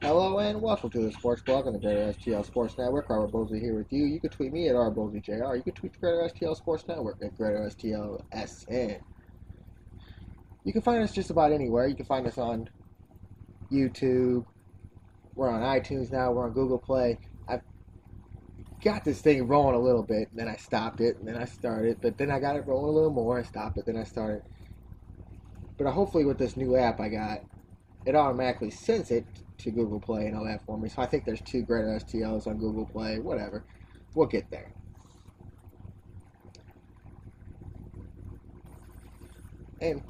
Hello and welcome to the Sports Blog on the Greater STL Sports Network. Robert Bosley here with you. You can tweet me at RBosleyJR. You can tweet the Greater STL Sports Network at Greater STLSN. You can find us just about anywhere. You can find us on YouTube. We're on iTunes now. We're on Google Play. I've got this thing rolling a little bit, and then I stopped it, and then I started, but then I got it rolling a little more. I stopped it, then I started. But hopefully with this new app I got, it automatically sends it to Google Play and all that for me. So I think there's two Greater STLs on Google Play. Whatever. We'll get there. And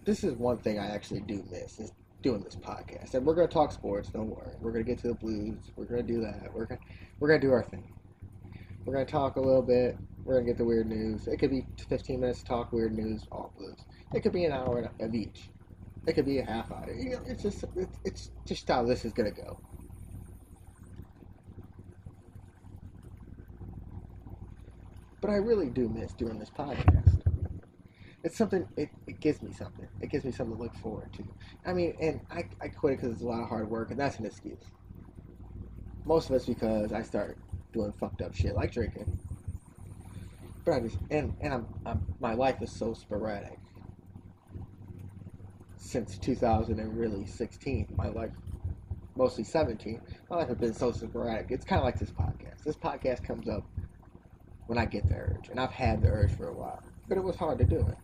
this is one thing I actually do miss is doing this podcast. And we're going to talk sports. Don't worry. We're going to get to the Blues. We're going to do that. We're going to do our thing. We're going to talk a little bit. We're going to get the weird news. It could be 15 minutes to talk weird news, all Blues. It could be an hour of each. It could be a half hour. You know, it's just how this is going to go. But I really do miss doing this podcast. It's something, it gives me something. It gives me something to look forward to. I mean, and I quit it because it's a lot of hard work, and that's an excuse. Most of it's because I start doing fucked up shit like drinking. But I just, my life is so sporadic. Since 2016, my life, mostly 17, my life has been so sporadic. It's kind of like this podcast. This podcast comes up when I get the urge, and I've had the urge for a while, but it was hard to do it.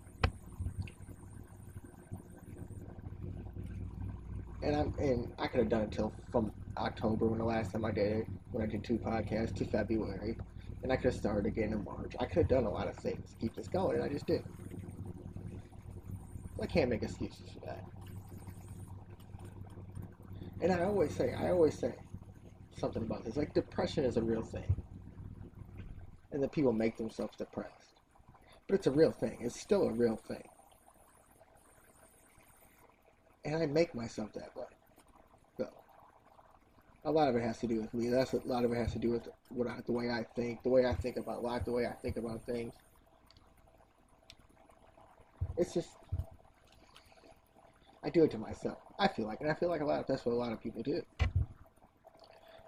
And I could have done it till from October when the last time I did it, when I did 2 podcasts, to February, and I could have started again in March. I could have done a lot of things to keep this going, and I just didn't. I can't make excuses for that. And I always say something about this. Like, depression is a real thing. And that people make themselves depressed. But it's a real thing. It's still a real thing. And I make myself that way. So, a lot of it has to do with me. A lot of it has to do with the way I think about life, the way I think about things. It's just, I do it to myself. I feel like, and I feel like that's what a lot of people do.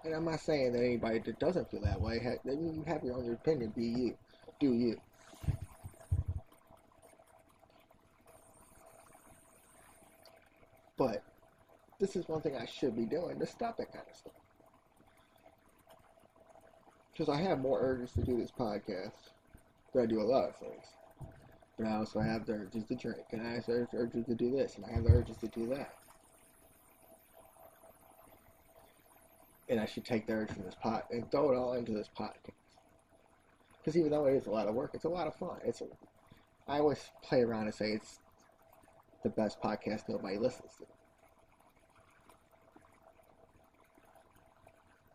And I'm not saying that anybody that doesn't feel that way, you have your own opinion, be you, do you. But this is one thing I should be doing to stop that kind of stuff. Because I have more urges to do this podcast than I do a lot of things. But I also have the urges to drink, and I have the urges to do this, and I have the urges to do that. And I should take the urge from this pot and throw it all into this podcast. Because even though it is a lot of work, it's a lot of fun. I always play around and say it's the best podcast nobody listens to.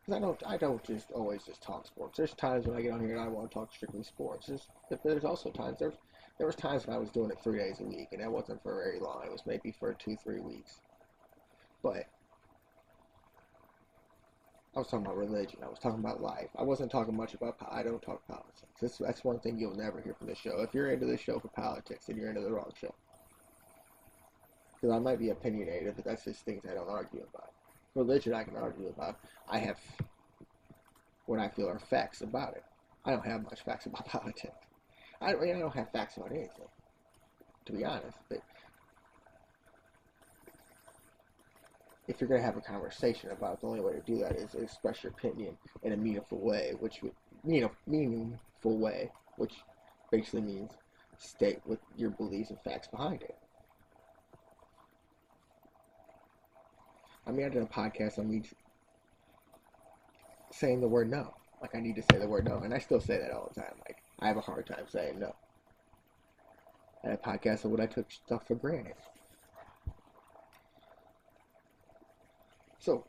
Because I don't just always just talk sports. There's times when I get on here and I want to talk strictly sports. There's also times there was times when I was doing it 3 days a week, and that wasn't for very long. It was maybe for 2-3 weeks. But I was talking about religion. I was talking about life. I wasn't talking much about. I don't talk politics. That's one thing you'll never hear from this show. If you're into this show for politics, then you're into the wrong show. Because I might be opinionated, but that's just things I don't argue about. Religion I can argue about. I have what I feel are facts about it. I don't have much facts about politics. I don't have facts about anything, to be honest. But if you're going to have a conversation about it, the only way to do that is express your opinion in a meaningful way, which basically means state what your beliefs and facts behind it. I mean, I did a podcast on me saying the word no. Like, I need to say the word no, and I still say that all the time. Like, I have a hard time saying no. I had a podcast on when I took stuff for granted. So,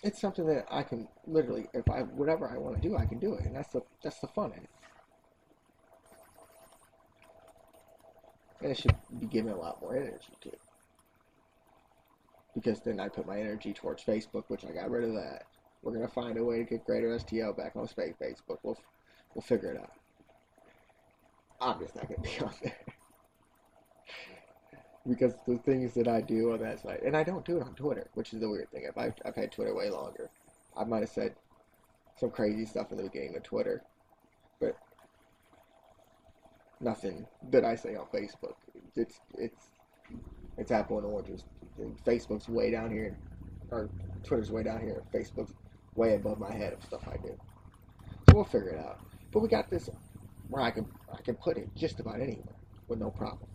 it's something that I can literally, whatever I want to do, I can do it, and that's the fun in it. And it should be given a lot more energy to. Because then I put my energy towards Facebook, which I got rid of that. We're gonna find a way to get Greater STL back on Facebook. We'll figure it out. I'm just not gonna be on there. because the things that I do on that site, and I don't do it on Twitter, which is the weird thing. I've had Twitter way longer. I might have said some crazy stuff in the beginning of Twitter, but nothing that I say on Facebook. It's apple and oranges. Facebook's way down here, or Twitter's way down here. Facebook's way above my head of stuff I do. So we'll figure it out. But we got this where I can put it just about anywhere with no problem.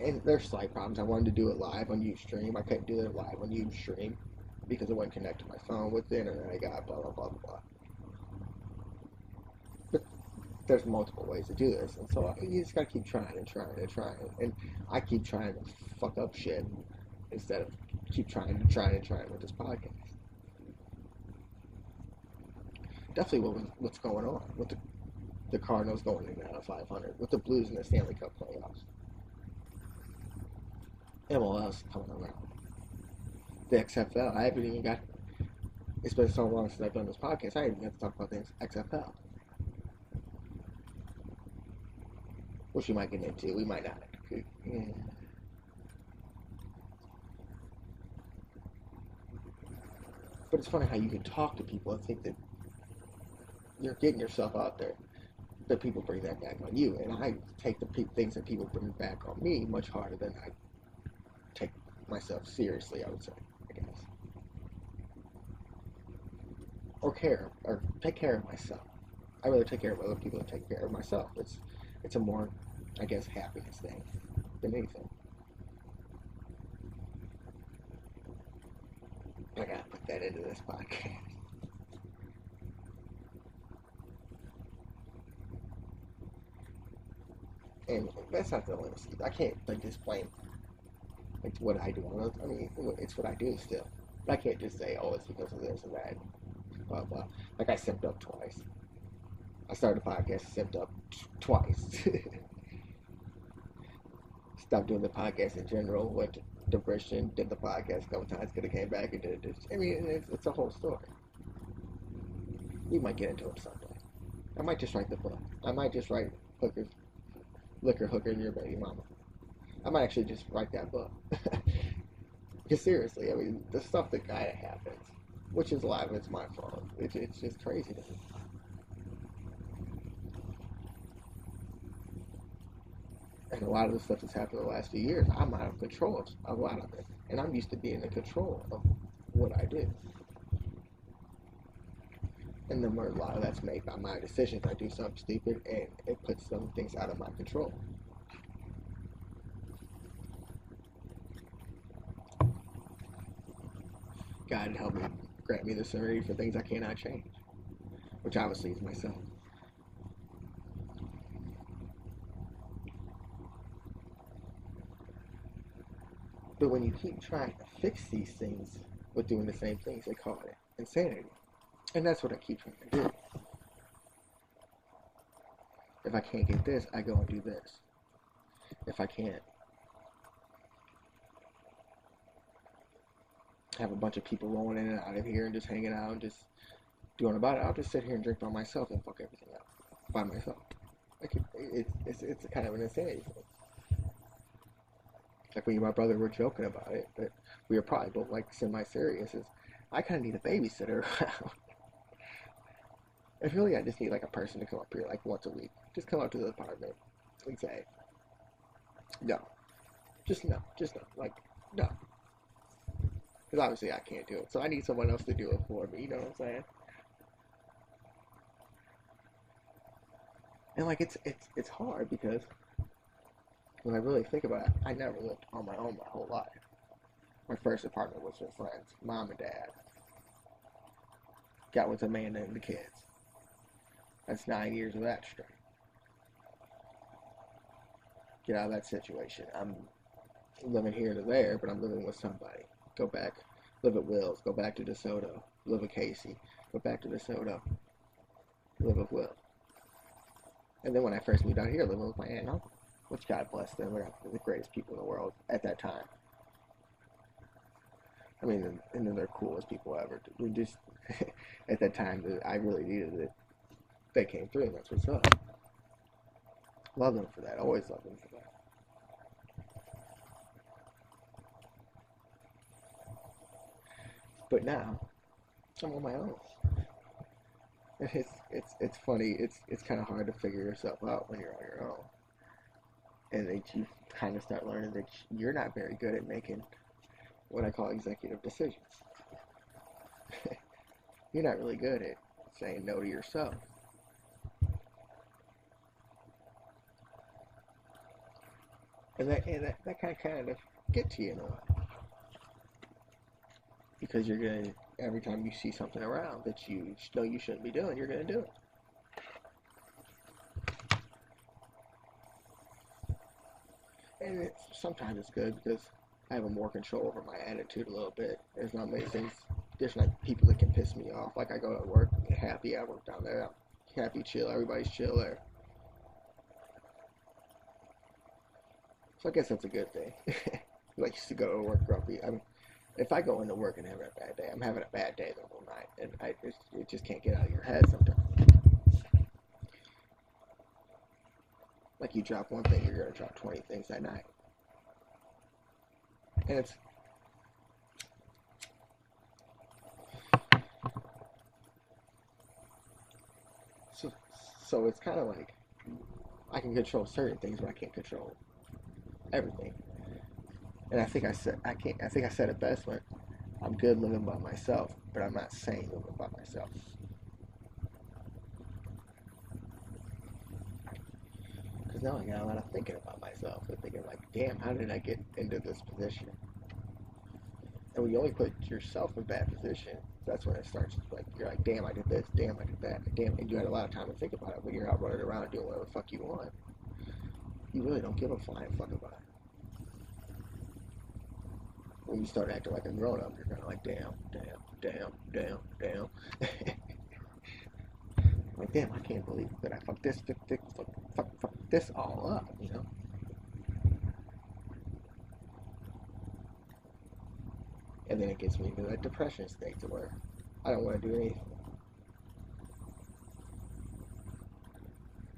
And there's slight problems. I wanted to do it live on Ustream. I couldn't do it live on Ustream because it wouldn't connect to my phone with the internet I got, blah, blah, blah, blah, blah. But there's multiple ways to do this. And so you just got to keep trying and trying and trying. And I keep trying to fuck up shit instead of keep trying and trying and trying with this podcast. Definitely what's going on with the Cardinals going in out of 500, with the Blues in the Stanley Cup playoffs. MLS coming around. The XFL. I haven't even got. It's been so long since I've done this podcast. I haven't even got to talk about the XFL, which we might get into. We might not. Yeah. But it's funny how you can talk to people and think that you're getting yourself out there. That people bring that back on you, and I take the things that people bring back on me much harder than I take myself seriously, I would say, I guess. Or take care of myself. I rather take care of other people than take care of myself. It's a more, I guess, happiness thing than anything. I gotta put that into this podcast. And that's not the only excuse. I can't just blame what I do. I mean, it's what I do still. But I can't just say, oh, it's because of this and that. Blah, blah. Like I simped up twice. I started a podcast, simped up twice. Stopped doing the podcast in general, went to depression, did the podcast a couple times, could have came back and did it. I mean, it's a whole story. We might get into it someday. I might just write the book. I might just write Liquor Hooker and Your Baby Mama. I might actually just write that book. Because seriously, I mean, the stuff that kind of happens, which is a lot of it's my fault. It's just crazy to me. And a lot of the stuff that's happened in the last few years, I'm out of control of a lot of it. And I'm used to being in control of what I do. And then where a lot of that's made by my decisions, I do something stupid and it puts some things out of my control. God help me, grant me the serenity for things I cannot change, which obviously is myself. But when you keep trying to fix these things with doing the same things, they call it insanity. And that's what I keep trying to do. If I can't get this, I go and do this. If I can't have a bunch of people rolling in and out of here and just hanging out and just doing about it, I'll just sit here and drink by myself and fuck everything up by myself. Like it's kind of an insanity thing. Like when you and my brother were joking about it, but we were probably both like semi-serious. Is I kind of need a babysitter around. If really, I just need like a person to come up here like once a week. Just come up to the apartment and say, no, just no, like no. Because obviously I can't do it, so I need someone else to do it for me. You know what I'm saying? And like it's hard because when I really think about it, I never lived on my own my whole life. My first apartment was with friends, mom and dad. Got with Amanda and the kids. That's 9 years of that straight. Get out of that situation. I'm living here to there, but I'm living with somebody. Go back, live at Will's, go back to DeSoto, live with Casey, go back to DeSoto, live with Will. And then when I first moved out here, living with my aunt and uncle, which God bless them, they're the greatest people in the world at that time. I mean, and then they're coolest people ever. We just, at that time, I really needed it. They came through, and that's what's up. Love them for that. Always love them for that. But now I'm on my own. It's funny. It's kind of hard to figure yourself out when you're on your own, and then you kind of start learning that you're not very good at making what I call executive decisions. You're not really good at saying no to yourself. And that kind of get to you in a way. Because you're going to, every time you see something around that you know you shouldn't be doing, you're going to do it. And sometimes it's good because I have more control over my attitude a little bit. There's not many things, there's not people that can piss me off. Like I go to work happy, I work down there, I'm happy, chill, everybody's chill there. So I guess that's a good thing. Like used to go to work grumpy. I mean, if I go into work and have a bad day, I'm having a bad day the whole night, and it just can't get out of your head sometimes. Like you drop one thing, you're gonna drop 20 things that night, and it's so it's kind of like I can control certain things, but I can't control everything. And I think I said it best when I'm good living by myself, but I'm not sane living by myself. Because now I got a lot of thinking about myself and thinking like, damn, how did I get into this position? And when you only put yourself in bad position, that's when it starts. Like you're like, damn, I did this, damn, I did that, damn, and you had a lot of time to think about it when you're out running around doing whatever the fuck you want. You really don't give a flying fuck about it. When you start acting like a grown up, you're kind of like, damn, damn, damn, damn, damn. Like, damn, I can't believe that I fucked this, fuck this all up, you know? And then it gets me into that depression state to where I don't want to do anything.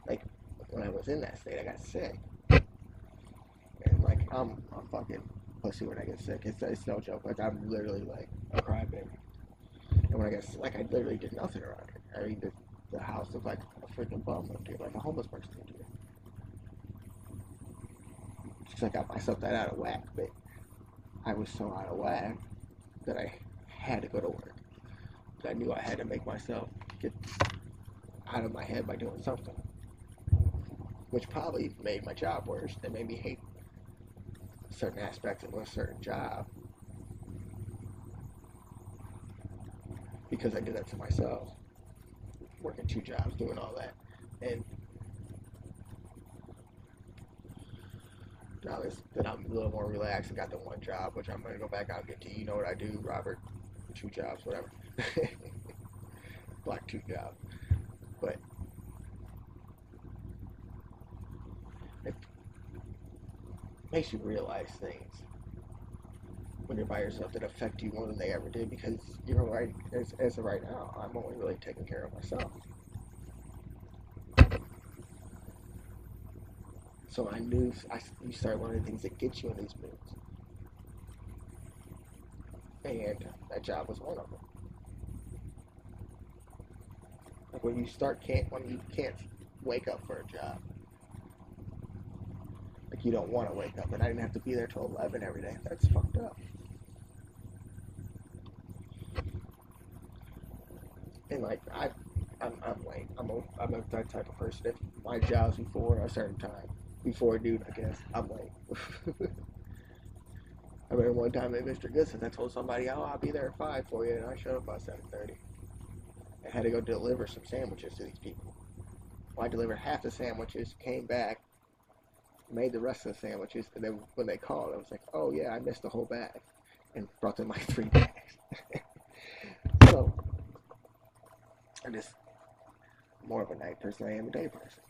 Like, when I was in that state, I got sick. And, like, I'm fucking pussy when I get sick. It's no joke. Like, I'm literally, like, a crybaby. And when I get sick, like, I literally did nothing around it. I mean, the house was like a freaking bum up here, like a homeless person up here. Because I got myself that out of whack, but I was so out of whack that I had to go to work. But I knew I had to make myself get out of my head by doing something. Which probably made my job worse. It made me hate certain aspects of a certain job. Because I did that to myself. Working 2 jobs, doing all that. And now that I'm a little more relaxed and got the 1 job, which I'm going to go back out and get to. You know what I do, Robert? 2 jobs, whatever. Black 2 jobs. But it makes you realize things when you're by yourself that affect you more than they ever did, because you're right, as of right now, I'm only really taking care of myself. So I knew you start learning things that get you in these moods, and that job was one of them. Like when you can't wake up for a job, like you don't want to wake up, and I didn't have to be there till 11 every day. That's fucked up. And like I'm late. I'm that type of person. If my job's before a certain time, before noon, I guess I'm late. I remember one time at Mr. Goodson's, I told somebody, "Oh, I'll be there at 5 for you," and I showed up by 7:30. I had to go deliver some sandwiches to these people. Well, I delivered half the sandwiches, came back, made the rest of the sandwiches, and then when they called, I was like, "Oh yeah, I missed the whole bag," and brought them my 3 bags. So I'm just more of a night person than I am a day person.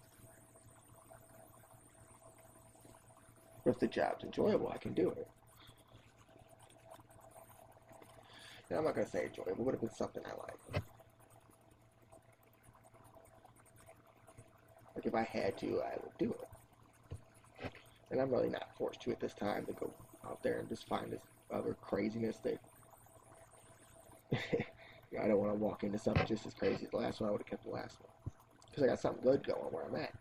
But if the job's enjoyable, I can do it. And I'm not going to say enjoyable, but if it's something I like. Like if I had to, I would do it. And I'm really not forced to at this time to go out there and just find this other craziness that I don't want to walk into something just as crazy as the last one. I would have kept the last one because I got something good going where I'm at,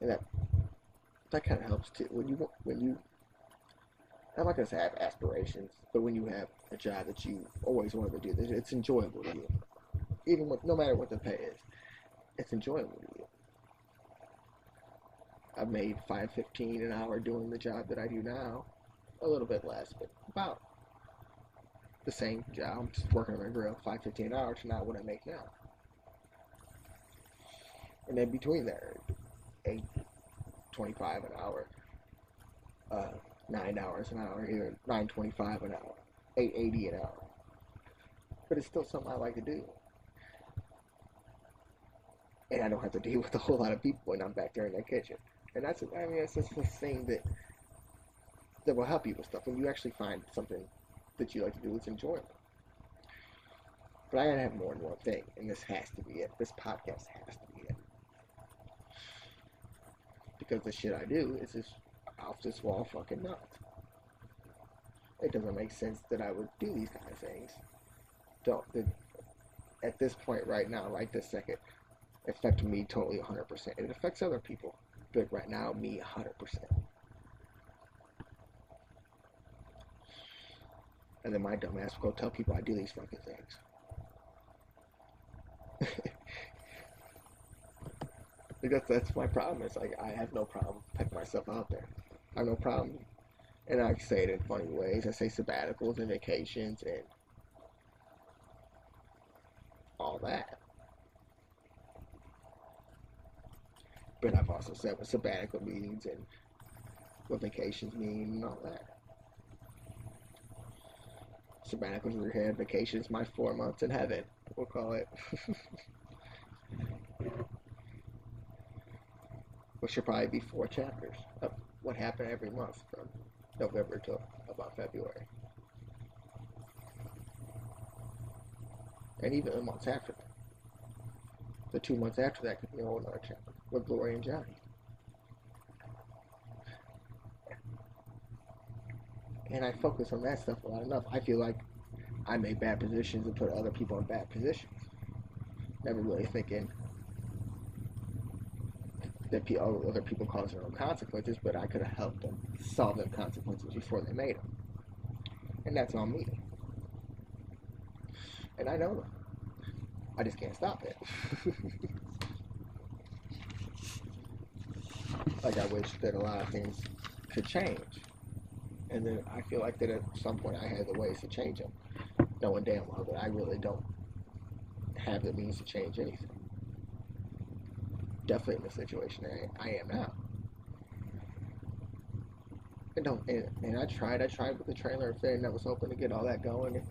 and that kind of helps too. When you I'm not gonna say I have aspirations, but when you have a job that you always wanted to do, it's enjoyable to you, even with no matter what the pay is, it's enjoyable to you. I've made $5.15 an hour doing the job that I do now, a little bit less, but about the same job. I'm just working on my grill, $5.15 an hour to not what I make now. And then between there, $8.25 an hour, 9 hours an hour here, $9.25 an hour, $8.80 an hour. But it's still something I like to do. And I don't have to deal with a whole lot of people when I'm back there in that kitchen. And that's just the thing that will help you with stuff. When you actually find something that you like to do, it's enjoyable. But I gotta have more than one thing, and this has to be it. This podcast has to be it. Because the shit I do is just off this wall fucking nuts. It doesn't make sense that I would do these kind of things. At this point right now, right this second, it affects me totally 100%. It affects other people, but right now, me 100%. And then my dumb ass will go tell people I do these fucking things. Because that's my problem. It's like I have no problem putting myself out there. I have no problem. And I say it in funny ways. I say sabbaticals and vacations and all that. But I've also said what sabbatical means and what vacations mean and all that. Sabbaticals are here, vacations my 4 months in heaven, we'll call it. Which should probably be 4 chapters of what happened every month from November to about February. And even the months after that. The 2 months after that could be a whole other chapter with Glory and Johnny. And I focus on that stuff a lot enough. I feel like I make bad positions and put other people in bad positions. Never really thinking that other people cause their own consequences, but I could have helped them solve them consequences before they made them. And that's on me. And I know them. I just can't stop it. Like I wish that a lot of things could change. And then I feel like that at some point I had the ways to change them, knowing damn well that I really don't have the means to change anything. Definitely in the situation I am now. And I tried with the trailer thing that was hoping to get all that going. And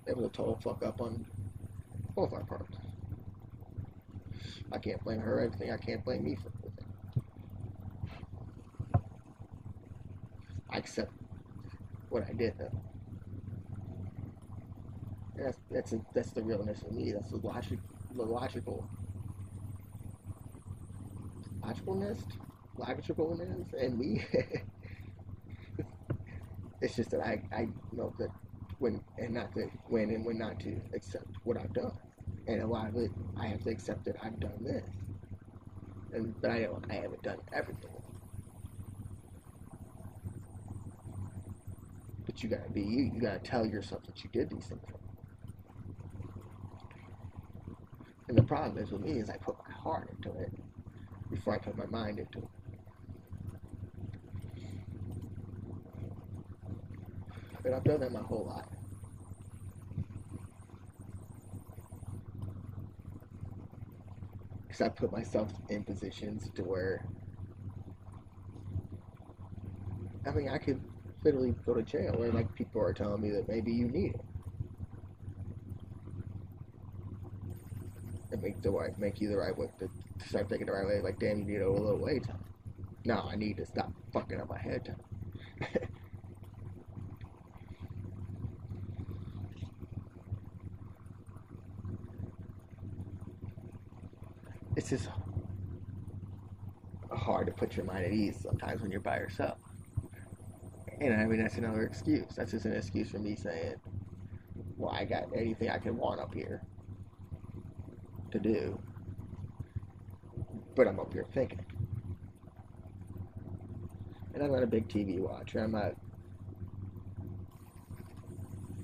it was a total fuck up on both our parts. I can't blame her for everything. I can't blame me for everything. I accept what I did though. And that's the realness of me. That's the logicalness in me. It's just that I know that when and when not to accept what I've done. And a lot of it, I have to accept that I've done this. But I haven't done everything. But you gotta be you. You gotta tell yourself that you did these things. And the problem is with me is I put my heart into it before I put my mind into it. But I've done that my whole life. Because I put myself in positions to where, I mean, I could literally go to jail where like people are telling me that maybe you need it. And make you the right way to start thinking the right way. Like, damn, you need a little wait time. No, I need to stop fucking up my head time. it's just hard to put your mind at ease sometimes when you're by yourself. And I mean, that's another excuse. That's just an excuse for me saying, well, I got anything I can want up here to do, but I'm up here thinking. And I'm not a big TV watcher. I'm not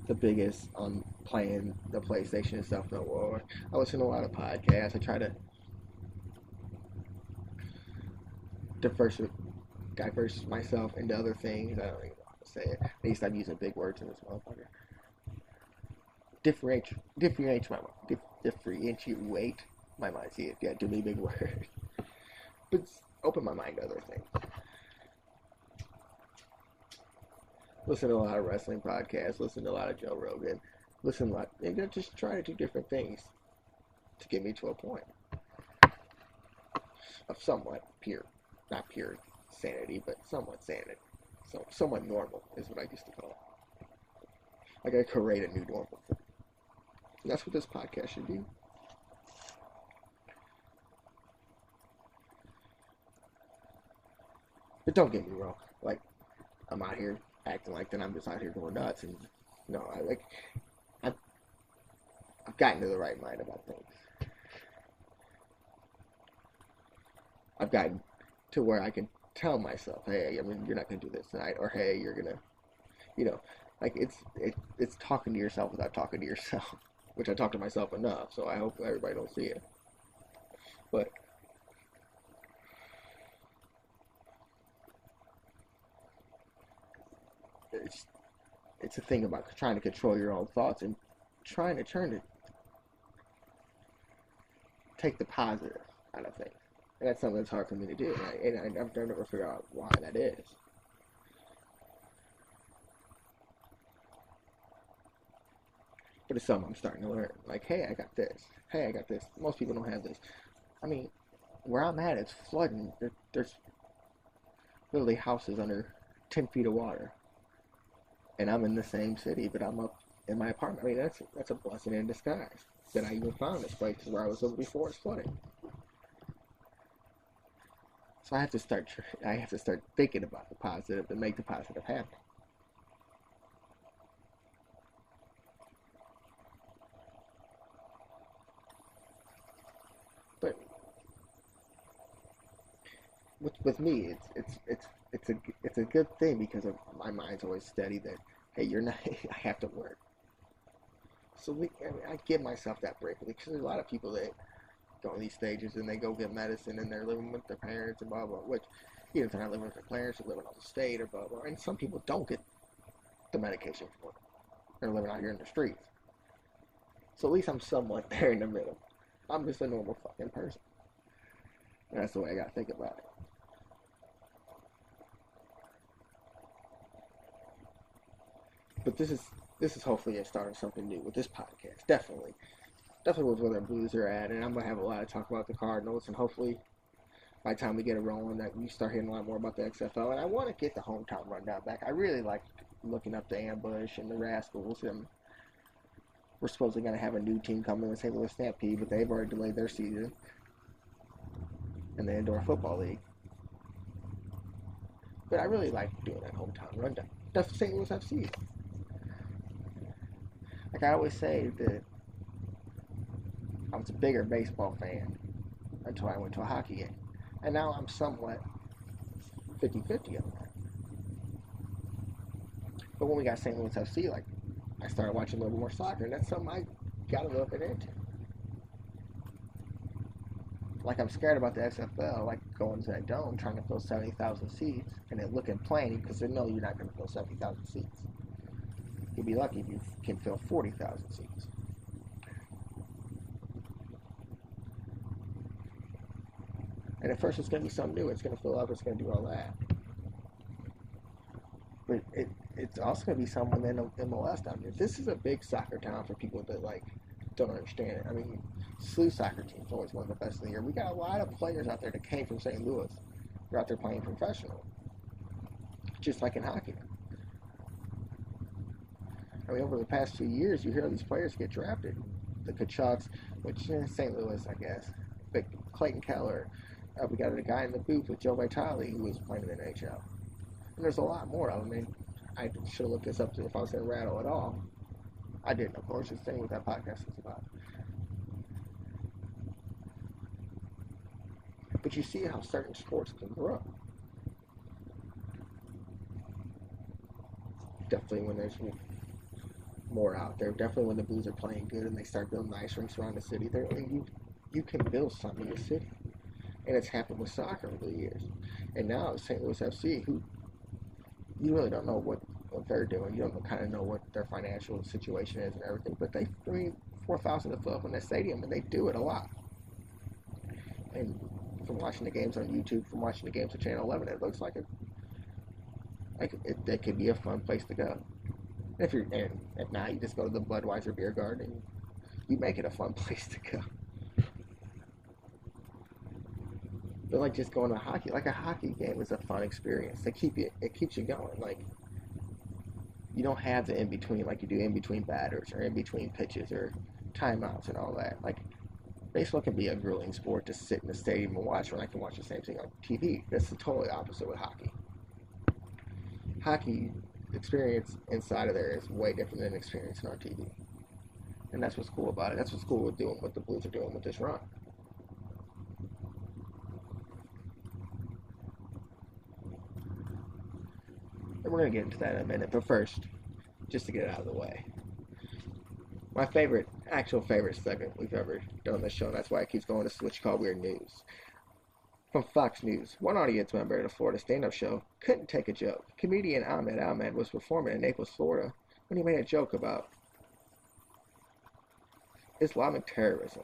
the biggest on playing the PlayStation and stuff no more. I listen to a lot of podcasts. I try to diverse myself into other things. I don't even know how to say it. At least I'm using big words in this motherfucker. Differentiate my mind. See, yeah, too many big words. But open my mind to other things. Listen to a lot of wrestling podcasts. Listen to a lot of Joe Rogan. Listen a lot. And just try to do different things to get me to a point of somewhat not pure sanity, but somewhat sanity. So somewhat normal is what I used to call it. I gotta create a new normal. And that's what this podcast should be. But don't get me wrong. Like, I'm out here acting like that I'm just out here going nuts, and no, I've gotten to the right mind about things. I've gotten to where I can tell myself, hey, I mean, you're not gonna do this tonight, or hey, you're gonna, like it's talking to yourself without talking to yourself, which I talk to myself enough, so I hope everybody don't see it. But it's a thing about trying to control your own thoughts and trying to take the positive out of things. And that's something that's hard for me to do. And I've never figured out why that is. But it's something I'm starting to learn. Like, hey, I got this. Hey, I got this. Most people don't have this. I mean, where I'm at, it's flooding. There's literally houses under 10 feet of water. And I'm in the same city, but I'm up in my apartment. I mean, that's a blessing in disguise that I even found this place where I was living before it's flooding. So I have to start thinking about the positive and make the positive happen. But with me, it's a good thing because my mind's always steady that, hey, you're not. I have to work. So I give myself that break because there's a lot of people that go in these stages and they go get medicine and they're living with their parents and blah blah. Which even if they're not living with their parents, they're living on the state or blah blah. And some people don't get the medication for it. They're living out here in the streets. So at least I'm somewhat there in the middle. I'm just a normal fucking person. And that's the way I gotta think about it. But this is hopefully a start of something new with this podcast. Definitely with where the Blues are at, and I'm gonna have a lot to talk about the Cardinals, and hopefully by the time we get it rolling, that we start hearing a lot more about the XFL. And I want to get the hometown rundown back. I really like looking up the Ambush and the Rascals, and we're supposedly gonna have a new team coming, the St. Louis Stampede, but they've already delayed their season in the Indoor Football League. But I really like doing that hometown rundown. That's St. Louis FC. Like I always say that I was a bigger baseball fan until I went to a hockey game. And now I'm somewhat 50-50 on that. But when we got St. Louis FC, like, I started watching a little more soccer, and that's something I got a little bit into. Like, I'm scared about the XFL, like going to that dome, trying to fill 70,000 seats, and it looking plain, because they know you're not going to fill 70,000 seats. You'll be lucky if you can fill 40,000 seats. And at first it's going to be something new. It's going to fill up. It's going to do all that. But it's also going to be something in MLS down here. This is a big soccer town for people that, like, don't understand it. I mean, SLU soccer team's always one of the best in the year. We got a lot of players out there that came from St. Louis. They're out there playing professional. Just like in hockey. I mean, over the past few years, you hear these players get drafted. The Kachucks, which is St. Louis, I guess. Clayton Keller. We got a guy in the booth with Joe Vitale who was playing in the NHL. And there's a lot more of them. And I should have looked this up if I was going to rattle at all. I didn't, of course. It's the thing what that podcast is about. But you see how certain sports can grow. Definitely when there's more out there. Definitely when the Blues are playing good and they start building nice rinks around the city. You can build something in the city. And it's happened with soccer over the years. And now St. Louis FC, who you really don't know what they're doing. You don't kind of know what their financial situation is and everything. But they bring 4,000 to fill up in the stadium, and they do it a lot. And from watching the games on YouTube, from watching the games on Channel 11, it looks like it could be a fun place to go. If not, you just go to the Budweiser Beer Garden and you make it a fun place to go. But like just going to hockey, like a hockey game is a fun experience. It keeps you going. Like you don't have the in between like you do in between batters or in between pitches or timeouts and all that. Like baseball can be a grueling sport to sit in the stadium and watch when I can watch the same thing on TV. That's the totally opposite with hockey. Hockey experience inside of there is way different than experiencing on TV. And that's what's cool about it. That's what's cool with doing what the Blues are doing with this run. And we're going to get into that in a minute. But first, just to get it out of the way. My actual favorite segment we've ever done on this show, and that's why it keeps going, is what you call Weird News. From Fox News, one audience member at a Florida stand-up show couldn't take a joke. Comedian Ahmed was performing in Naples, Florida, when he made a joke about Islamic terrorism,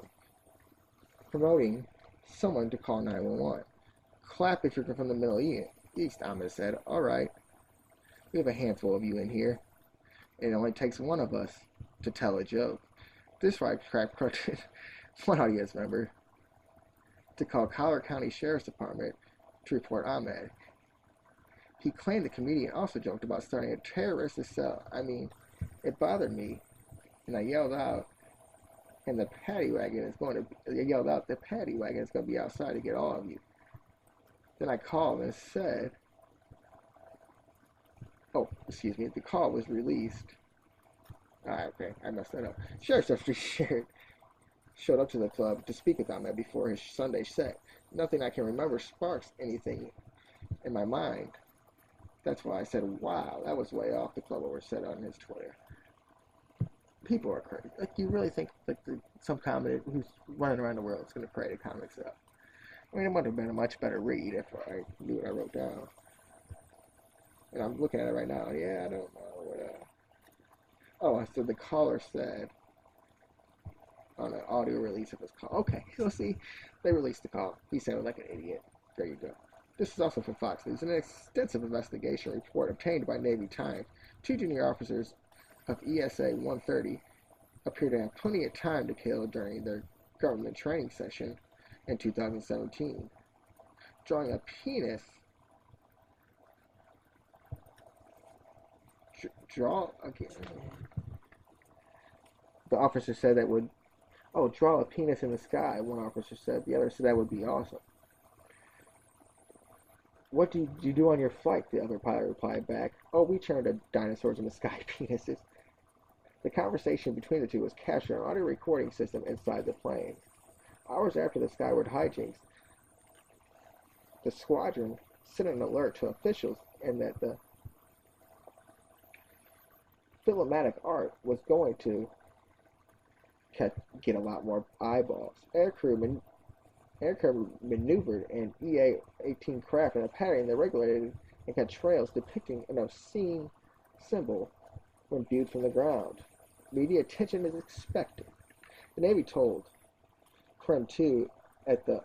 promoting someone to call 911. Clap if you're from the Middle East, Ahmed said. All right, we have a handful of you in here. It only takes one of us to tell a joke. This right crap corrected one audience member to call Collier County Sheriff's Department to report Ahmed. He claimed the comedian also joked about starting a terrorist cell. I mean, it bothered me, and I yelled out, and the paddy wagon is going to be outside to get all of you. Then I called and said, the call was released. Okay, I messed that up. Sheriff's Deputy showed up to the club to speak with Ahmed before his Sunday set. Nothing I can remember sparks anything in my mind. That's why I said, wow, that was way off, the club owner said on his Twitter. People are crazy. Like, you really think like some comedy who's running around the world is going to create a comic stuff? I mean, it would have been a much better read if I knew what I wrote down. And I'm looking at it right now. Yeah, I don't know what. So the caller said on an audio release of his call. Okay, so see, they released the call. He sounded like an idiot. There you go. This is also from Fox News. In an extensive investigation report obtained by Navy Times, 2 junior officers of ESA 130 appear to have plenty of time to kill during their government training session in 2017. Drawing a penis. The officer said that would, draw a penis in the sky, one officer said. The other said that would be awesome. What did you do on your flight? The other pilot replied back. We turned to dinosaurs in the sky penises. The conversation between the two was captured on an audio recording system inside the plane. Hours after the skyward hijinks, the squadron sent an alert to officials and that the filmatic art was going to get a lot more eyeballs. Aircrew maneuvered an EA-18 craft in a pattern that regulated and cut trails depicting an obscene symbol when viewed from the ground. Media attention is expected. The Navy told KREM 2 at the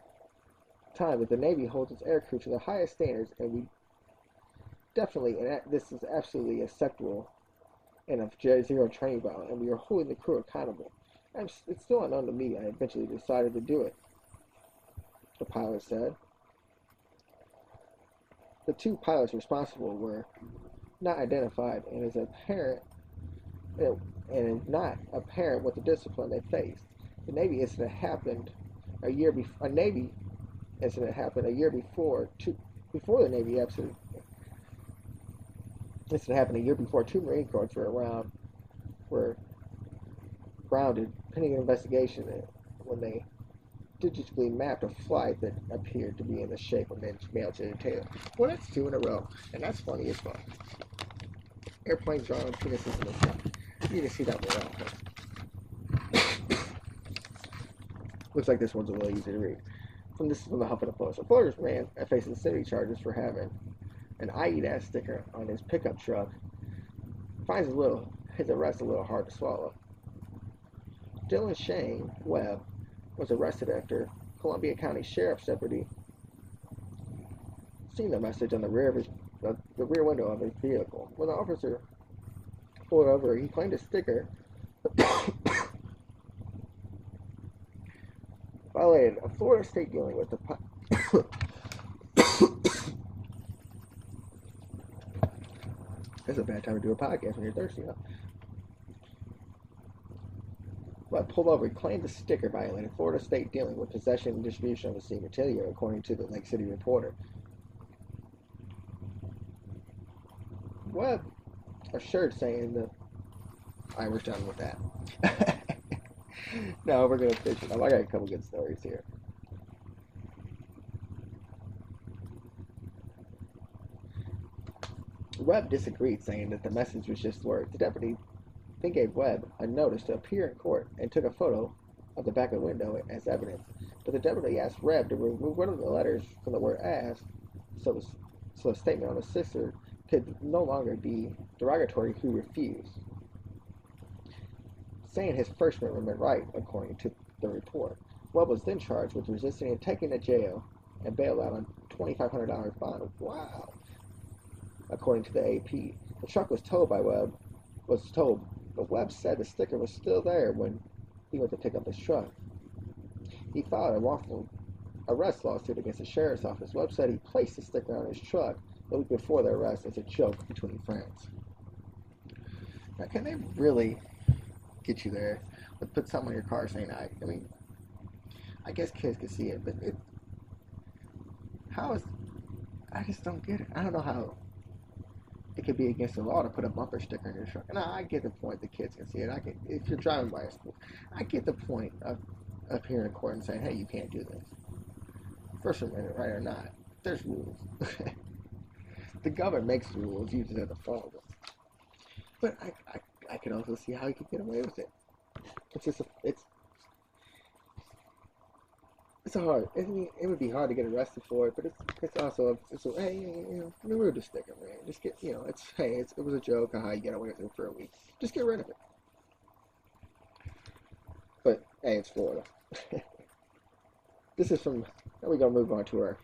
time that the Navy holds its aircrew to the highest standards, and this is absolutely acceptable and of zero training violence, and we are holding the crew accountable. It's still unknown to me. I eventually decided to do it, the pilot said. The 2 pilots responsible were not identified, and it is not apparent what the discipline they faced. The Navy incident happened a Navy incident happened a year before the Navy incident happened a year before. Two Marine Corps were grounded pending an investigation when they digitally mapped a flight that appeared to be in the shape of male genitalia. Well, that's two in a row, and that's funny as fuck. Airplanes drawing penises in the sky. You need to see that more often. Looks like this one's a little easy to read. From the Huffington Post. A Florida's man faces city charges for having an I eat ass sticker on his pickup truck finds his arrest a little hard to swallow. Dylan Shane Webb was arrested after Columbia County Sheriff's deputy seen the message on the rear window of his vehicle. When the officer pulled over, he claimed a sticker violated a Florida state dealing with the It's a bad time to do a podcast when you're thirsty, huh? But pulled over, he claimed the sticker violated Florida state dealing with possession and distribution of the same material, according to the Lake City Reporter. Webb assured saying that, all right, we're done with that. No, we're going to finish it up. I got a couple good stories here. Webb disagreed, saying that the message was just words. The deputy then gave Webb a notice to appear in court and took a photo of the back of the window as evidence. But the deputy asked Webb to remove one of the letters from the word ass, so a statement on his sister could no longer be derogatory, who refused, saying his First Amendment right, according to the report. Webb was then charged with resisting and taken to jail and bailed out on $2,500 bond. Wow. According to the AP. The truck was towed, but Webb said the sticker was still there when he went to pick up his truck. He filed a wrongful arrest lawsuit against the sheriff's office. Webb said he placed the sticker on his truck the week before the arrest as a joke between friends. Now, can they really get you there? But put something on your car saying, I mean, I guess kids can see it, but I just don't get it. I don't know how it could be against the law to put a bumper sticker in your truck. And I get the point, the kids can see it. If you're driving by a school, I get the point of appearing in court and saying, hey, you can't do this. First Amendment, right or not, there's rules. The government makes the rules, you just have to follow them. But I can also see how you could get away with it. It's hard. I mean, it would be hard to get arrested for it, but it's also hey, remove the sticker, man. Just get, it was a joke. How you get away with it for a week? Just get rid of it. But hey, it's Florida. This is from. Now we're gonna move on to our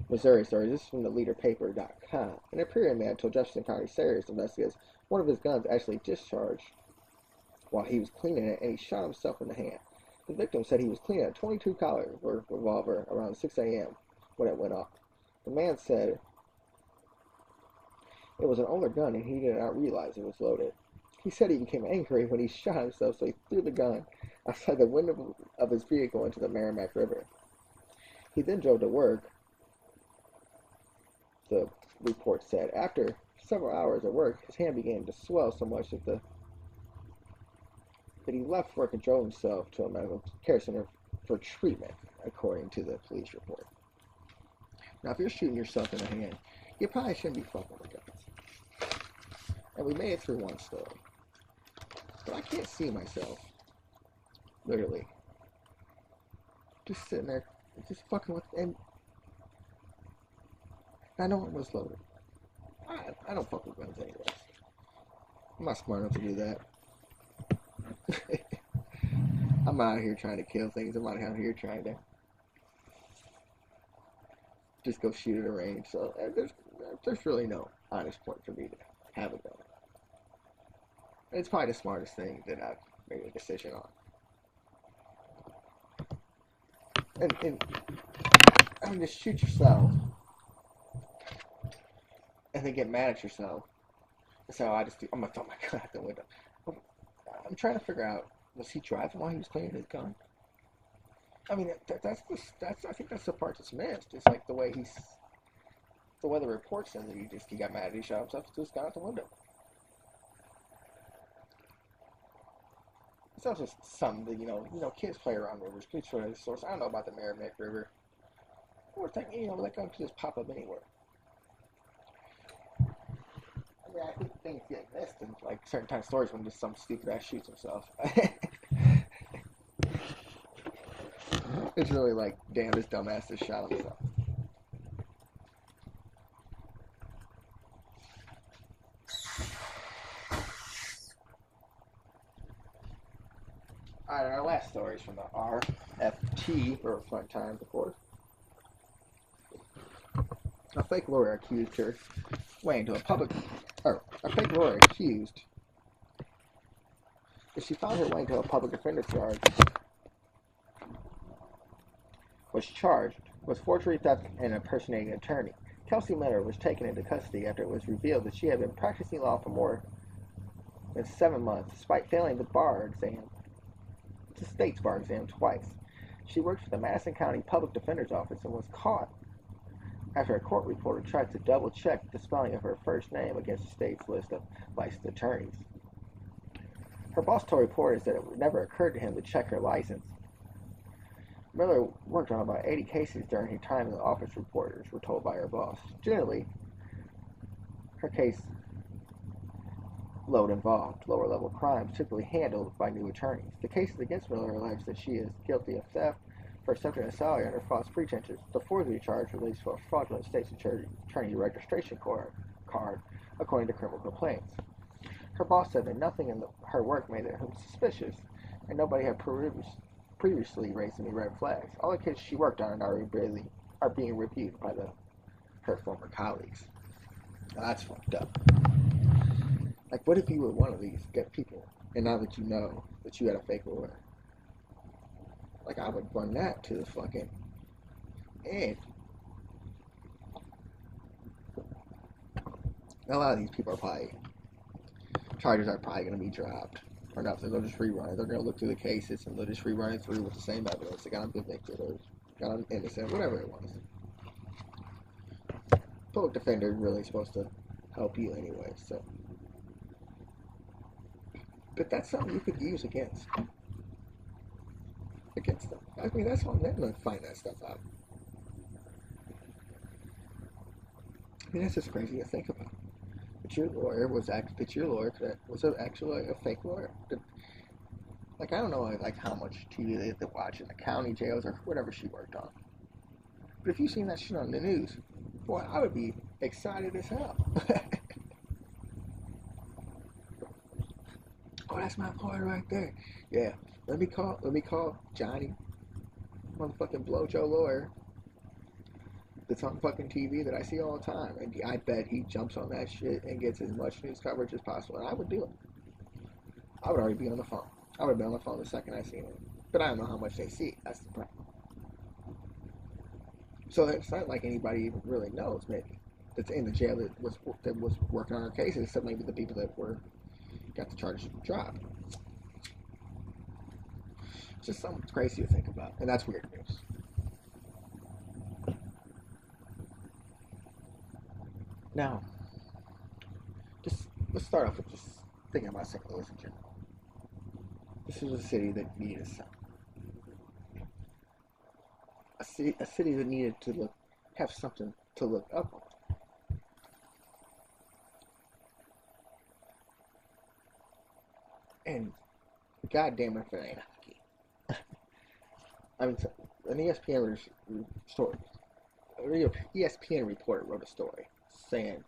Missouri story. This is from the LeaderPaper.com. An Imperial man told Jefferson County Sheriff's investigators one of his guns actually discharged while he was cleaning it, and he shot himself in the hand. The victim said he was cleaning a .22 caliber revolver around 6 a.m. when it went off. The man said it was an older gun and he did not realize it was loaded. He said he became angry when he shot himself, so he threw the gun outside the window of his vehicle into the Merrimack River. He then drove to work, the report said. After several hours at work, his hand began to swell so much that he left work and drove himself to a medical care center for treatment, according to the police report. Now, if you're shooting yourself in the hand, you probably shouldn't be fucking with guns. And we made it through one story. But I can't see myself, literally, just sitting there, just fucking with, and I know it was loaded. I don't fuck with guns anyways. I'm not smart enough to do that. I'm out here trying to kill things. I'm out here trying to just go shoot at a range. So there's really no honest point for me to have a gun. It's probably the smartest thing that I've made a decision on. And I mean, just shoot yourself and then get mad at yourself. So I just do. I'm gonna throw my gun out the window. I'm trying to figure out, was he driving while he was cleaning his gun? I mean, that's I think that's the part that's missed. It's like the way the report says that he got mad, he shot himself, just got out the window. It's not just something that kids play around rivers, kids try to source. I don't know about the Merrimack River. Or thinking, that gun could just pop up anywhere. I mean, I think things get missed in like certain kind of stories when just some stupid ass shoots himself. It's really like, damn, this dumbass just shot himself. Alright, our last story is from the RFT, or Fun Times, of course. A fake lawyer accused her a fake lawyer accused if she found her way into a public defender charge was forgery, theft, and impersonating an attorney. Kelsey Miller was taken into custody after it was revealed that she had been practicing law for more than 7 months, despite failing the state's bar exam twice. She worked for the Madison County Public Defender's Office and was caught after a court reporter tried to double-check the spelling of her first name against the state's list of licensed attorneys. Her boss told reporters that it never occurred to him to check her license. Miller worked on about 80 cases during her time in the office, reporters were told by her boss. Generally, her case load involved lower-level crimes typically handled by new attorneys. The cases against Miller allege that she is guilty of theft for accepting a salary under false pretenses. The forgery charge relates to a fraudulent state's attorney registration card, according to criminal complaints. Her boss said that nothing in her work made him suspicious, and nobody had previously raised any red flags. All the cases she worked on are being reviewed by her former colleagues. Now, that's fucked up. Like, what if you were one of these good people, and now that you know that you had a fake lawyer? Like, I would run that to the fucking end. A lot of these people charges are probably going to be dropped. Or nothing, they'll just rerun it. They're going to look through the cases and they'll just rerun it through with the same evidence. They got them convicted or got them innocent, whatever it was. Public defender is really supposed to help you anyway, so. But that's something you could use against them. I mean, that's on them to find that stuff out. I mean, that's just crazy to think about. That your lawyer was actually a fake lawyer. Like, I don't know like how much TV they have to watch in the county jails or whatever she worked on. But if you seen that shit on the news, boy, I would be excited as hell. Oh, that's my lawyer right there. Yeah, let me call Johnny, motherfucking Blojo lawyer. That's on fucking TV that I see all the time, and I bet he jumps on that shit and gets as much news coverage as possible. And I would do it. I would already be on the phone. I would have been on the phone the second I seen it. But I don't know how much they see. That's the problem. So it's not like anybody even really knows, maybe, that's in the jail that was working on our cases, except maybe the people that got the charges dropped. It's just something crazy to think about, and that's weird news. Now, let's start off with just thinking about St. Louis in general. This is a city that needed something. A city that needed to have something to look up on. And goddamn if it ain't hockey. I mean, an ESPN reporter wrote a story saying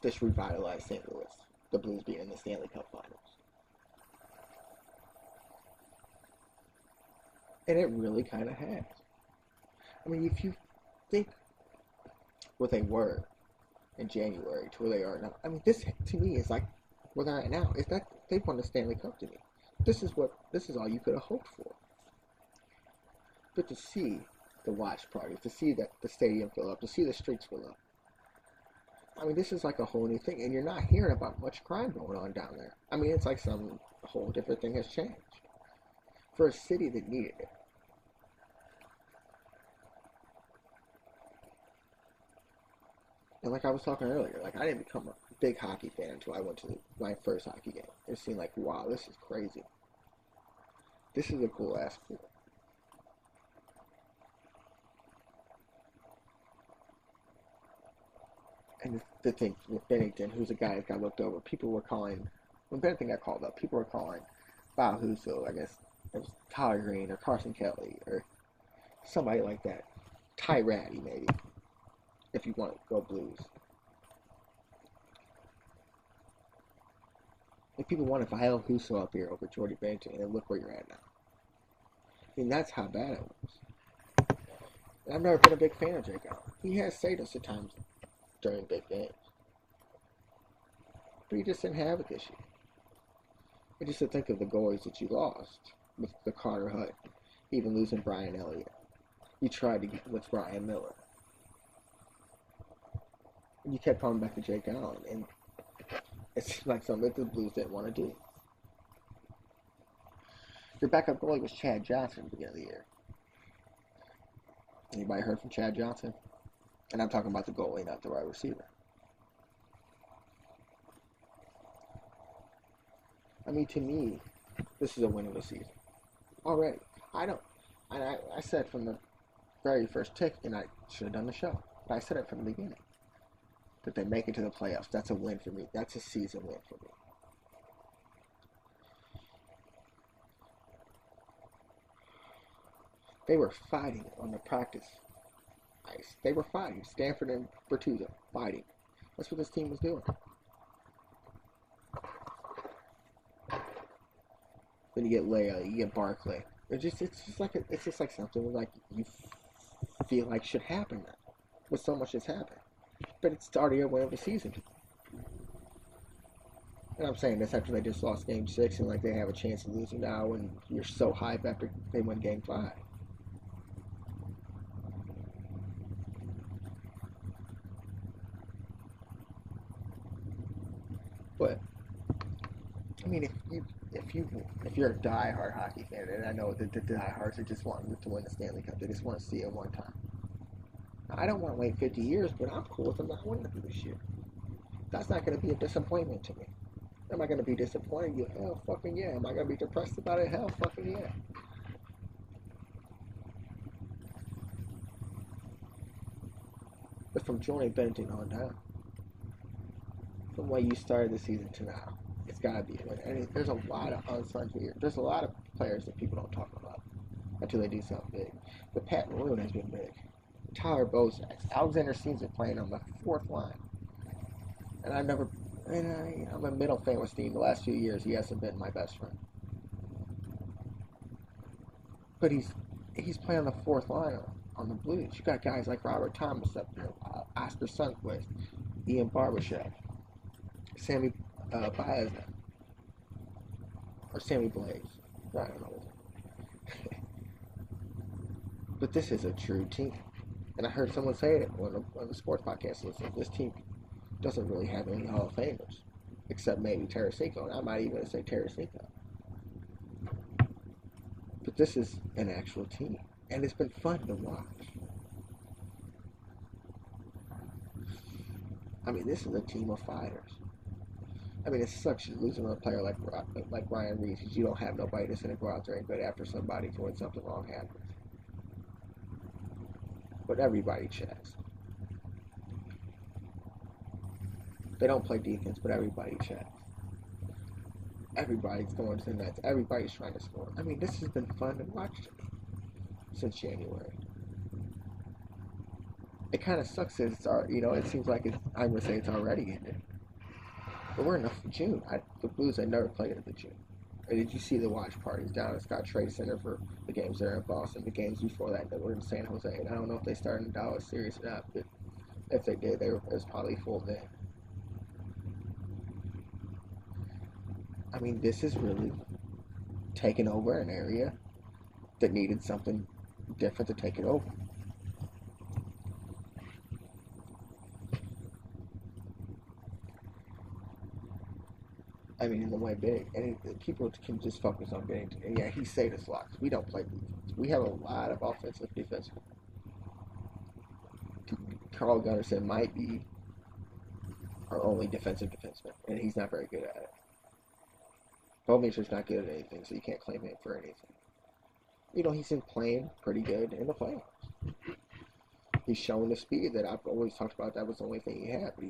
this revitalized St. Louis, the Blues being in the Stanley Cup Finals. And it really kind of has. I mean, if you think what they were in January to where they are now, I mean, this to me is like where they're at now. Is that they won the Stanley Cup to me. This is all you could have hoped for. But to see the watch parties, to see that the stadium fill up, to see the streets fill up, I mean, this is like a whole new thing, and you're not hearing about much crime going on down there. I mean, it's like a whole different thing has changed for a city that needed it. And like I was talking earlier, like I didn't become a big hockey fan until I went to my first hockey game. It seemed like, wow, this is crazy. This is a cool ass sport. And the thing with Bennington, who's a guy that got looked over, people were calling, when Bennington got called up, people were calling Bob Huso, I guess it was Tyler Green or Carson Kelly or somebody like that. Ty Ratty, maybe, if you want to go Blues. If people wanted Vile Huso up here over Jordy Bennington, and look where you're at now. I mean, that's how bad it was. And I've never been a big fan of Jake Allen. He has saved us at times during big games. But he just didn't have it this year. And just to think of the goalies that you lost with the Carter Hut, even losing Brian Elliott. You tried to get with Brian Miller. And you kept coming back to Jake Allen, and it seemed like something that the Blues didn't want to do. Your backup goalie was Chad Johnson at the beginning of the year. Anybody heard from Chad Johnson? And I'm talking about the goalie, not the wide receiver. I mean, to me, this is a win of the season. Already. I said from the very first tick, and I should have done the show, but I said it from the beginning, that they make it to the playoffs. That's a win for me. That's a season win for me. They were fighting on the practice ice. They were fighting. Stanford and Bertuzzo fighting. That's what this team was doing. Then you get Leia, you get Barclay. It's just like something like you feel like should happen now. But so much has happened. But it's already a win of the season. And I'm saying this after they just lost Game 6 and like they have a chance of losing now, and you're so hyped after they win Game 5. But I mean, if you're a diehard hockey fan, and I know that the diehards are just wanting to win the Stanley Cup, they just want to see it one time. Now, I don't want to wait 50 years, but I'm cool with them not winning it this year. That's not going to be a disappointment to me. Am I going to be disappointed? Yeah, hell fucking yeah. Am I going to be depressed about it? Hell fucking yeah. But from Jordan Bennington on down, from when you started the season to now, it's got to be a win. And there's a lot of unsung here. There's a lot of players that people don't talk about until they do something big. But Pat Maroon has been big. Tyler Bozak, Alexander Steens playing on the fourth line. And I'm a middle fan with Steen. The last few years, he hasn't been my best friend. But he's playing on the fourth line on the Blues. You got guys like Robert Thomas up there, Oscar Sundqvist, Ian Barbashev, Sammy Baez, or Sammy Blaze. I don't know. But this is a true team. And I heard someone say it on the sports podcast. Listen, this team doesn't really have any Hall of Famers, except maybe Tarasenko. And I might even say Tarasenko. But this is an actual team. And it's been fun to watch. I mean, this is a team of fighters. I mean, it sucks losing a player like Ryan Reeves because you don't have nobody that's going to go out there and get after somebody when something wrong happens. But everybody checks. They don't play defense, but everybody checks. Everybody's going to the nets. Everybody's trying to score. I mean, this has been fun to watch since January. It kind of sucks that it seems like I'm going to say it's already ended. But we're in June. The Blues had never played in the June. Or did you see the watch parties down at Scott Trade Center for the games there in Boston? The games before that were in San Jose. And I don't know if they started in Dallas series or not, but if they did, it was probably full then. I mean, this is really taking over an area that needed something different to take it over. I mean, in the way big. And people can just focus on Bennington. And yeah, he saved us a lot because we don't play defense. We have a lot of offensive defense. Carl Gunnarsson might be our only defensive defenseman, and he's not very good at it. Bouwmeester's not good at anything, so you can't claim him for anything. He's been playing pretty good in the playoffs. He's showing the speed that I've always talked about. That was the only thing he had, but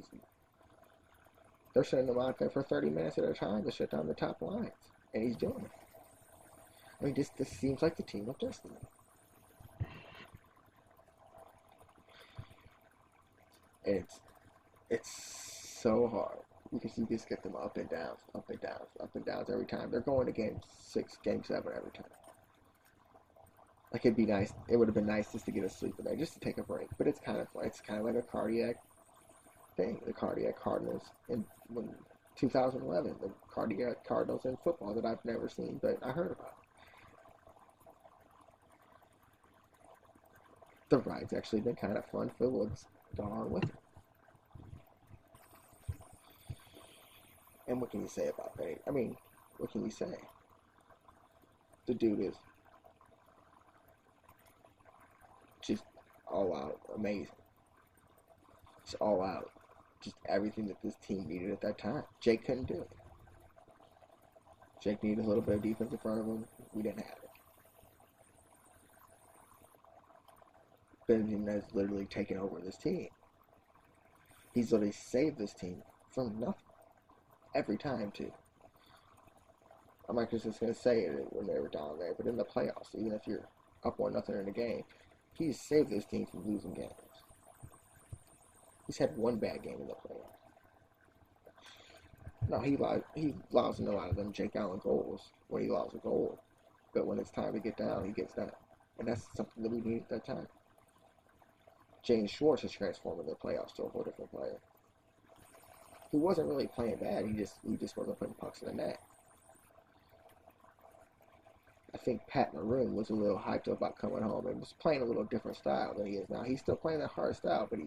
they're sending him out there for 30 minutes at a time to shut down the top lines, and he's doing it. I mean, this seems like the team of destiny. And it's so hard because you just get them up and downs, up and downs, up and downs every time. They're going to game 6, game 7 every time. Like, it'd be nice. It would have been nice just to get a sleeper day, just to take a break. But it's kind of like a cardiac thing. The cardiac Cardinals in 2011, the cardiac Cardinals in football that I've never seen, but I heard about. The ride's actually been kind of fun for what's gone on with it. And what can you say about that? I mean, what can you say? The dude is just all out amazing. Just all out. Just everything that this team needed at that time. Jake couldn't do it. Jake needed a little bit of defense in front of him. We didn't have it. Benjamin has literally taken over this team. He's literally saved this team from nothing. Every time, too. I'm not just going to say it when they were down there, but in the playoffs, even if you're up 1-0 in the game, he's saved this team from losing games. He's had one bad game in the playoffs. No, he allows in a lot of them Jake Allen goals when he allows a goal. But when it's time to get down, he gets down. And that's something that we need at that time. James Schwartz has transformed in the playoffs to a whole different player. He wasn't really playing bad. He just wasn't putting pucks in the net. I think Pat Maroon was a little hyped up about coming home and was playing a little different style than he is now. He's still playing that hard style, but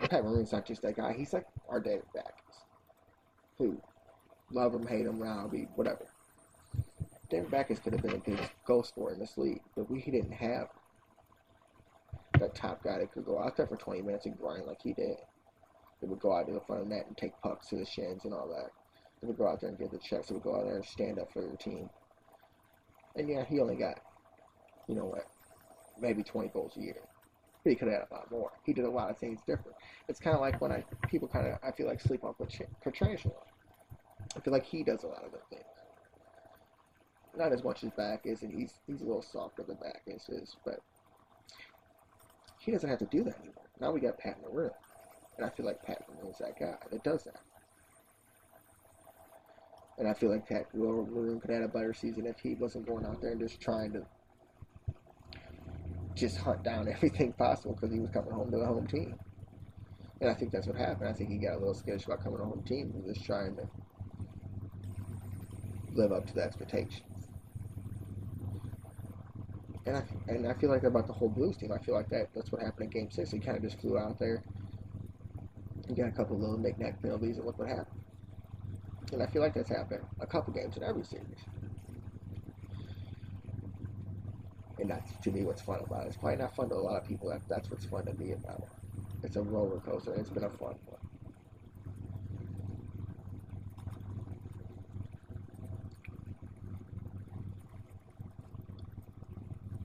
Pat Maroon's not just that guy. He's like our David Backes, who love him, hate him, Robbie, whatever. David Backes could have been a good goal scorer in this league, but he didn't have that top guy that could go out there for 20 minutes and grind like he did. They would go out to the front of the net and take pucks to the shins and all that. They would go out there and get the checks. They would go out there and stand up for their team. And yeah, he only got, maybe 20 goals a year. But he could have had a lot more. He did a lot of things different. It's kind of like when I feel like sleep on Pietrangelo. I feel like he does a lot of those things. Not as much as Back is, and he's a little softer than Back is, but he doesn't have to do that anymore. Now we got Pat Maroon. And I feel like Pat Maroon's that guy that does that. And I feel like Pat Maroon could have had a better season if he wasn't going out there and just trying to just hunt down everything possible because he was coming home to the home team. And I think that's what happened. I think he got a little skittish about coming to the home team and just trying to live up to the expectations. And I feel like that about the whole Blues team. I feel like that's what happened in Game 6. He kind of just flew out there and got a couple of little knick-knack penalties, and look what happened. And I feel like that's happened a couple games in every series. And that's, to me, what's fun about it. It's probably not fun to a lot of people. That's what's fun to me about it. It's a roller coaster, and it's been a fun one.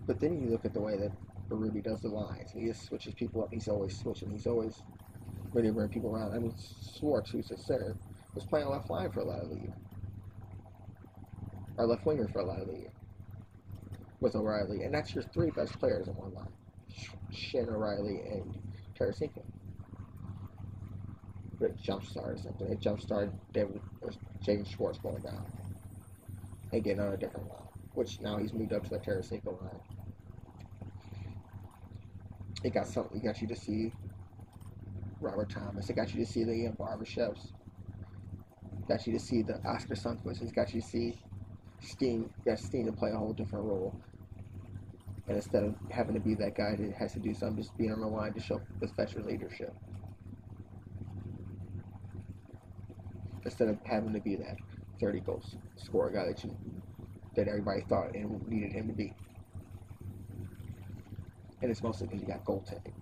But then you look at the way that Berube does the lines. He just switches people up. He's always switching. He's always maneuvering people around. I mean, Schwartz, who's a center, was playing left line for a lot of the year. Or left winger for a lot of the year. With O'Reilly. And that's your three best players in one line. Schenn, O'Reilly, and Tarasenko. But it jump-started something. It jump-started James Schwartz going down. And getting on a different line. Which now he's moved up to the Tarasenko line. It got you to see Robert Thomas. It got you to see the Ian Barbashevs. Got you to see the Oscar Sundqvist. It's got you to see Steen. Got Steen to play a whole different role. And instead of having to be that guy that has to do something, just being on the line to show this veteran leadership. Instead of having to be that 30-goal scorer guy that everybody thought and needed him to be. And it's mostly because you got goaltending.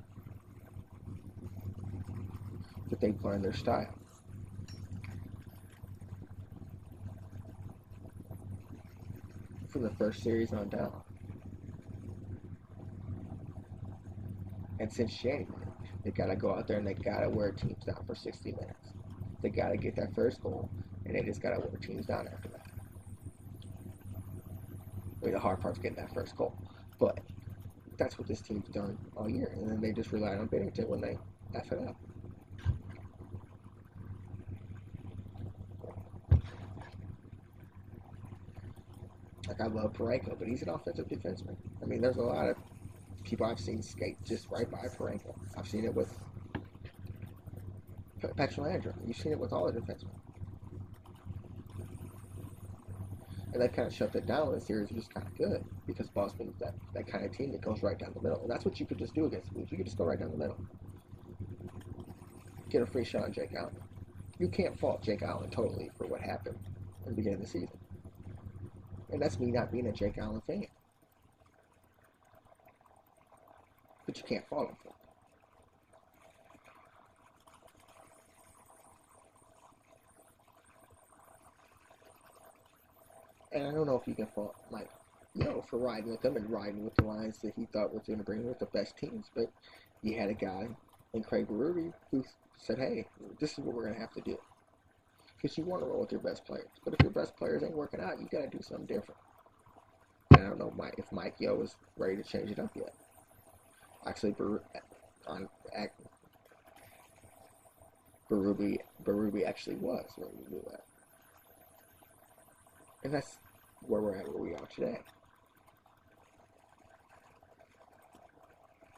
but they've learned their style. From the first series on down. And since January, they got to go out there and they got to wear teams down for 60 minutes. They got to get that first goal, and they just got to wear teams down after that. I mean, the hard part's getting that first goal. But that's what this team's done all year. And then they just relied on Binnington when they F it up. Like, I love Parayko, but he's an offensive defenseman. I mean, there's a lot of people I've seen skate just right by Parayko. I've seen it with Pietrangelo. You've seen it with all the defensemen. And they kind of shut it down in the series, which is kind of good because Boston's that kind of team that goes right down the middle. And that's what you could just do against the Blues. You could just go right down the middle. Get a free shot on Jake Allen. You can't fault Jake Allen totally for what happened at the beginning of the season. And that's me not being a Jake Allen fan. But you can't fault him for it. And I don't know if you can fault Mike, for riding with them and riding with the lines that he thought was going to bring with the best teams. But you had a guy in Craig Berube who said, hey, this is what we're going to have to do. Because you want to roll with your best players. But if your best players ain't working out, you got to do something different. And I don't know if Mike Yeo is ready to change it up yet. Actually, Berube actually was when we knew that. And that's where we're at, where we are today.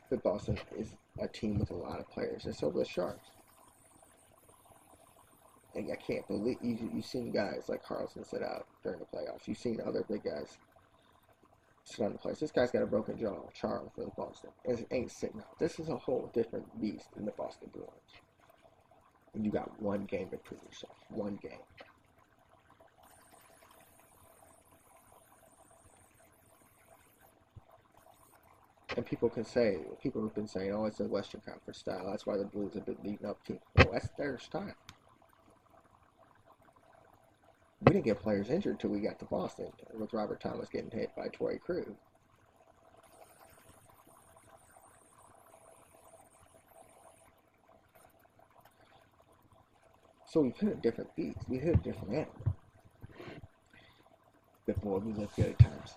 But Boston is a team with a lot of players, and so are the Sharks. And I can't believe you've seen guys like Carlson sit out during the playoffs. You've seen other big guys sit out in the playoffs. This guy's got a broken jaw, Charles, for the Boston. It ain't sitting out. This is a whole different beast in the Boston Bruins. And you got one game to prove yourself. One game. And people have been saying, oh, it's a Western Conference style. That's why the Blues have been beating up teams. No, that's their style. We didn't get players injured until we got to Boston with Robert Thomas getting hit by Torrey Krug. So we've hit a different beat. We hit a different animal. But boy, we look good at times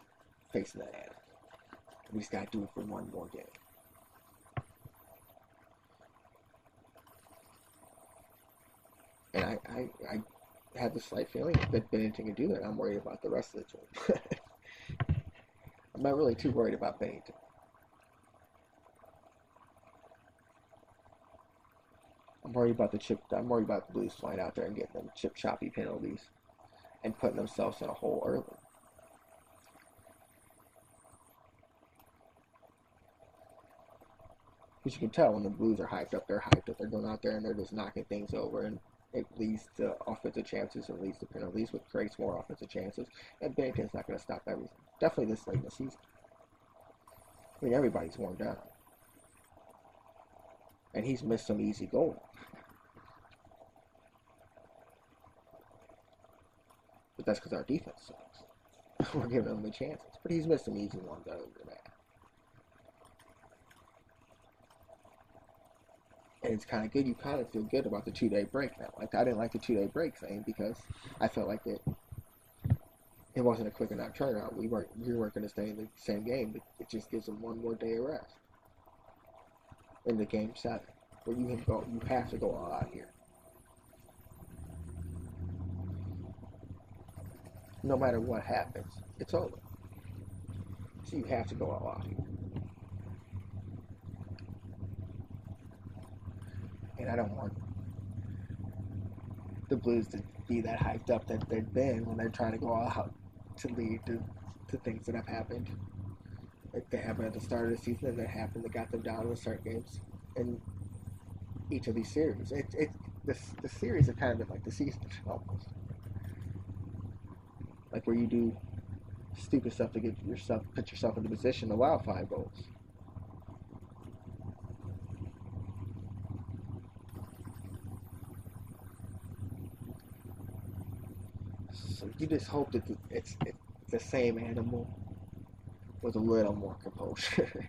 facing that animal. We just got to do it for one more game. And I have the slight feeling that Binnington can do that. I'm worried about the rest of the team. I'm not really too worried about Binnington. I'm worried about the Blues flying out there and getting them choppy penalties and putting themselves in a hole early. Because you can tell when the Blues are hyped up, they're hyped up. They're going out there and they're just knocking things over, and it leads to offensive chances and leads to penalties, which creates more offensive chances. And Binnington's not going to stop everything. Definitely this late in the season. I mean, everybody's worn down. And he's missed some easy goals. But that's because our defense sucks. We're giving him the chances. But he's missed some easy ones other than that. And it's kind of good. You kind of feel good about the 2-day break now. Like, I didn't like the 2-day break thing because I felt like it wasn't a quick enough turnaround. We weren't going to stay in the same game. But it just gives them one more day of rest in the game 7, where you have to go all out here. No matter what happens, it's over. So you have to go all out here. And I don't want the Blues to be that hyped up that they've been when they're trying to go all out to lead to things that have happened. Like they happened at the start of the season, and that happened that got them down in certain games in each of these series. The series have kind of been like the season almost. Like where you do stupid stuff to put yourself in the position to allow 5 goals. You just hope that it's the same animal with a little more composure.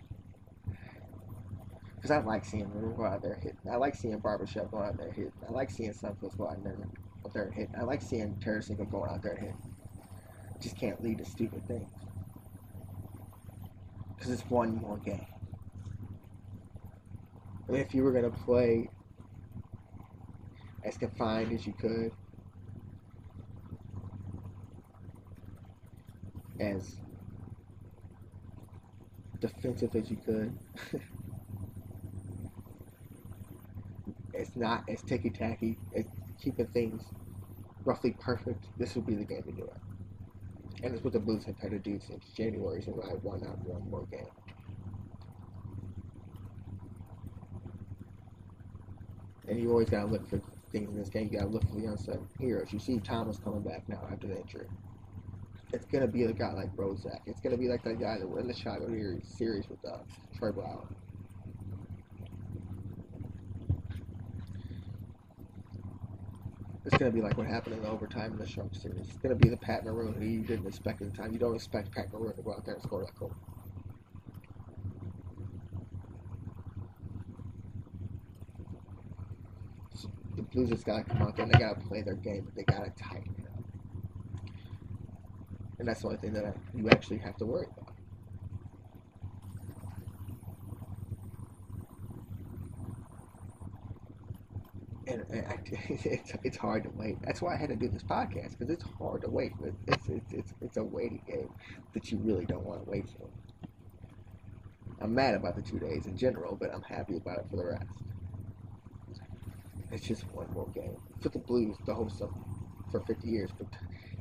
Because I like seeing them go out there hitting. I like seeing Barbershop go out there hitting. I like seeing Sunfields go out there and hitting. I like seeing Tarasenko going out there and hitting. Just can't lead to stupid things. Because it's one more game. And if you were going to play as confined as you could, as defensive as you could, it's not as ticky-tacky, as keeping things roughly perfect, this would be the game to do it. And it's what the Blues have had to do since January, so I won out one more game. And you always got to look for things in this game. You got to look for the unsung heroes. You see Thomas coming back now after the injury. It's going to be a guy like Bozak. It's going to be like that guy that won the Chicago series with Troy Blau. It's going to be like what happened in the overtime in the Sharks series. It's going to be the Pat Maroon who you didn't expect at the time. You don't expect Pat Maroon to go out there and score that goal. So the Blues just got to come out there and they got to play their game, but they got to tighten it up. And that's the only thing that you actually have to worry about. And it's hard to wait. That's why I had to do this podcast, because it's hard to wait. It's a waiting game that you really don't want to wait for. I'm mad about the 2 days in general, but I'm happy about it for the rest. It's just one more game. For the Blues to host something for 50 years, but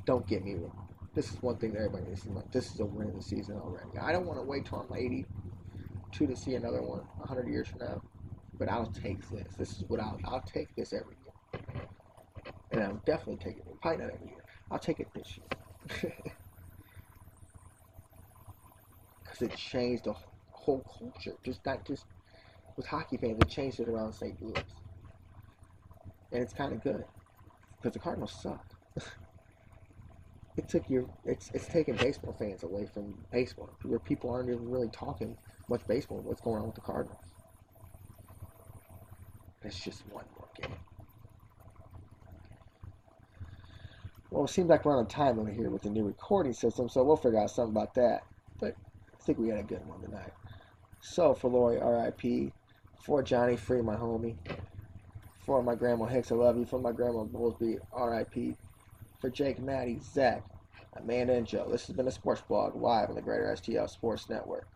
don't get me wrong. This is one thing that everybody needs to know. This is a win of the season already. I don't want to wait till I'm 82 to see another one 100 years from now. But I'll take this. This is what I'll take this every year. And I'll definitely take it. Probably not every year. I'll take it this year. Because it changed the whole culture. Not just with hockey fans. It changed it around St. Louis. And it's kind of good. Because the Cardinals suck. It's taking baseball fans away from baseball. Where people aren't even really talking much baseball. What's going on with the Cardinals. It's just one more game. Well, it seems like we're on a time limit here with the new recording system, so we'll figure out something about that. But I think we had a good one tonight. So, for Lori, R.I.P. For Johnny Free, my homie. For my grandma Hicks, I love you. For my grandma Bowlesby, R.I.P. For Jake, Maddie, Zach, Amanda, and Joe. This has been a Sports Blog live on the Greater STL Sports Network.